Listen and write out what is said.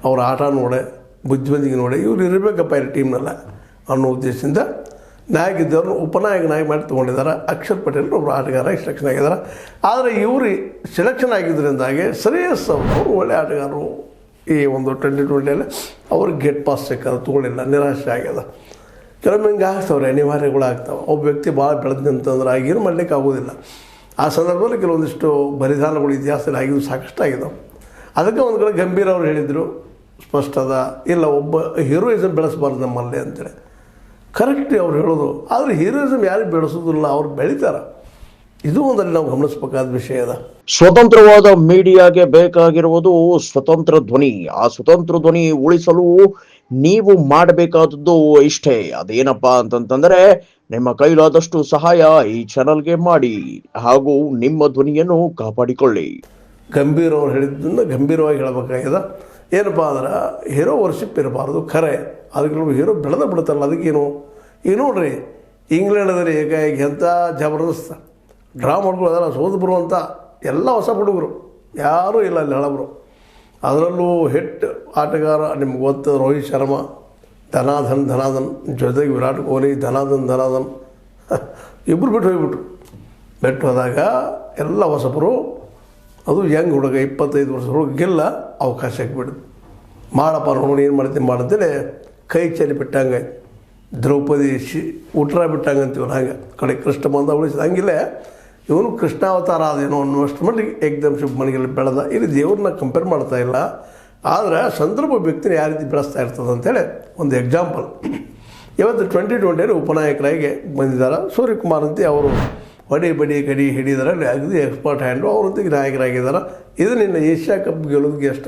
ಅವ್ರ ಆಟ ನೋಡೆ ಬುದ್ಧಿವಂತಿಕೆ ನೋಡಿ ಇವ್ರು ಇರಬೇಕಪ್ಪ ಈ ಟೀಮ್ನಲ್ಲ ಅನ್ನೋ ಉದ್ದೇಶದಿಂದ ನಾಯಕಿದ್ದವ್ರನ್ನ ಉಪನಾಯಕನಾಗಿ ಮಾಡಿ ತೊಗೊಂಡಿದ್ದಾರೆ. ಅಕ್ಷರ್ ಪಟೇಲ್ ಒಬ್ಬರು ಆಟಗಾರ ಸೆಲೆಕ್ಷನ್ ಆಗಿದ್ದಾರೆ. ಆದರೆ ಇವರು ಸೆಲೆಕ್ಷನ್ ಆಗಿದ್ದರಿಂದಾಗಿ ಶ್ರೇಯಸ್ ಅವರು ಒಳ್ಳೆ ಆಟಗಾರರು. ಈ ಒಂದು 2020 ಅವ್ರಿಗೆ ಗೆಟ್ ಪಾಸ್ ಸಿಕ್ಕೋದು ತೊಗೊಳ್ಳಿಲ್ಲ, ನಿರಾಶೆ ಆಗ್ಯದ. ಕೆಲವೊಮ್ಮೆ ಹಿಂಗೆ ಆಗ್ತಾವ್ರೆ, ಅನಿವಾರ್ಯಗಳು ಆಗ್ತಾವೆ. ಒಬ್ಬ ವ್ಯಕ್ತಿ ಭಾಳ ಬೆಳೆದಂತಂದ್ರೆ ಆಗೇನು ಮಾಡಲಿಕ್ಕೆ ಆಗೋದಿಲ್ಲ. ಆ ಸಂದರ್ಭದಲ್ಲಿ ಕೆಲವೊಂದಿಷ್ಟು ಬಲಿದಾನಗಳು ಇತಿಹಾಸದಲ್ಲಿ ಆಗಿದ್ದು ಸಾಕಷ್ಟು ಆಗಿದ್ದಾವೆ. ಅದಕ್ಕೆ ಒಂದು ಕಡೆ ಗಂಭೀರ ಅವ್ರು ಹೇಳಿದರು ಸ್ಪಷ್ಟ ಅದ, ಇಲ್ಲ ಒಬ್ಬ ಹೀರೋಯಿಸಮ್ ಬೆಳೆಸಬಾರ್ದು ನಮ್ಮಲ್ಲಿ ಅಂತೇಳಿ. ಕರೆಕ್ಟ್ ಅವ್ರು ಹೇಳೋದು. ಆದರೆ ಹೀರೋಯಿಸಮ್ ಯಾರಿಗೆ ಬೆಳೆಸೋದಿಲ್ಲ, ಅವ್ರು ಬೆಳೀತಾರೆ. ಇದು ಒಂದಲ್ಲಿ ನಾವು ಗಮನಿಸಬೇಕಾದ ವಿಷಯ ಅದ. ಸ್ವತಂತ್ರವಾದ ಮೀಡಿಯಾಗೆ ಬೇಕಾಗಿರುವುದು ಸ್ವತಂತ್ರ ಧ್ವನಿ. ಆ ಸ್ವತಂತ್ರ ಧ್ವನಿ ಉಳಿಸಲು ನೀವು ಮಾಡಬೇಕಾದದ್ದು ಇಷ್ಟೇ. ಅದೇನಪ್ಪಾ ಅಂತಂತಂದ್ರೆ ನಿಮ್ಮ ಕೈಲಾದಷ್ಟು ಸಹಾಯ ಈ ಚಾನಲ್ಗೆ ಮಾಡಿ ಹಾಗೂ ನಿಮ್ಮ ಧ್ವನಿಯನ್ನು ಕಾಪಾಡಿಕೊಳ್ಳಿ. ಗಂಭೀರ ಅವ್ರು ಹೇಳಿದ್ದನ್ನು ಗಂಭೀರವಾಗಿ ಹೇಳಬೇಕಾಗಿದೆ. ಏನಪ್ಪ ಅಂದ್ರೆ ಹೀರೋ ವರ್ಷಿಪ್ ಇರಬಾರ್ದು, ಖರೆ. ಅದಕ್ಕೆ ಹೀರೋ ಬೆಳೆದ ಬಿಡುತ್ತಲ್ಲ, ಅದಕ್ಕೇನು. ಈಗ ನೋಡ್ರಿ, ಇಂಗ್ಲೆಂಡದಲ್ಲಿ ಏಕಾಏಕಿ ಅಂತ ಜಬರ್ದಸ್ತ್ ಡ್ರಾ ಮಾಡ್ಕೊಳ್ಳೋದಲ್ಲ, ಸೋದು ಬರುವಂಥ ಎಲ್ಲ ಹೊಸ ಹುಡುಗರು ಯಾರೂ ಇಲ್ಲ ಅಲ್ಲಿ ಹಳಬರು. ಅದರಲ್ಲೂ ಹಿಟ್ ಆಟಗಾರ ನಿಮ್ಗೆ ಗೊತ್ತು, ರೋಹಿತ್ ಶರ್ಮಾ, ಧನಾಧನ್ ಜೊತೆಗೆ ವಿರಾಟ್ ಕೊಹ್ಲಿ, ಧನಾಧನ್ ಇಬ್ಬರು ಬಿಟ್ಟು ಹೋದಾಗ ಎಲ್ಲ ಹೊಸಬರು, ಅದು ಯಂಗ್ ಹುಡುಗ 25 ವರ್ಷ ಹುಡುಗಿಲ್ಲ ಅವಕಾಶ ಹಾಕಿಬಿಡುದು. ಮಾಡಪ್ಪ ನೋಡಿ ಏನು ಮಾಡ್ತೀನಿ ಮಾಡಂತೇಳಿ ಕೈ ಚೆಲ್ಲಿ ಬಿಟ್ಟಂಗೆ, ದ್ರೌಪದಿ ಉಟ್ರ ಬಿಟ್ಟಂಗೆ ಅಂತೀವಲ್ಲ ಹಂಗೆ. ಕಡೆ ಕೃಷ್ಣ ಬಂದ ಉಳಿಸಿದ ಹಂಗಿಲ್ಲ, ಇವನು ಕೃಷ್ಣಾವತಾರ ಅದೇನೋ ಅನ್ನುವಷ್ಟು ಮಟ್ಟಿಗೆ ಏಕದಮ್ ಶುಭಮಣಿಗೆಲ್ಲ ಬೆಳೆದ. ಇಲ್ಲಿ ದೇವ್ರನ್ನ ಕಂಪೇರ್ ಮಾಡ್ತಾ ಇಲ್ಲ, ಆದರೆ ಸಂದರ್ಭ ವ್ಯಕ್ತಿನ ಯಾವ ರೀತಿ ಬೆಳೆಸ್ತಾ ಇರ್ತದೆ ಅಂತೇಳಿ ಒಂದು ಎಕ್ಸಾಂಪಲ್. ಇವತ್ತು 2020 ಉಪನಾಯಕರಾಗಿ ಬಂದಿದ್ದಾರೆ ಸೂರ್ಯಕುಮಾರ್ ಅಂತ. ಅವರು ಹೊಡಿ ಬಡಿ ಕಡಿ ಹಿಡಿದಾರೆ, ಅಗದಿ ಎಕ್ಸ್ಪರ್ಟ್ ಹ್ಯಾಂಡು. ಅವರಂತಿಗೆ ನಾಯಕರಾಗಿದ್ದಾರೆ. ಇದು ನಿನ್ನ ಏಷ್ಯಾ ಕಪ್ ಗೆಲ್ಲೋದಕ್ಕೆ ಎಷ್ಟು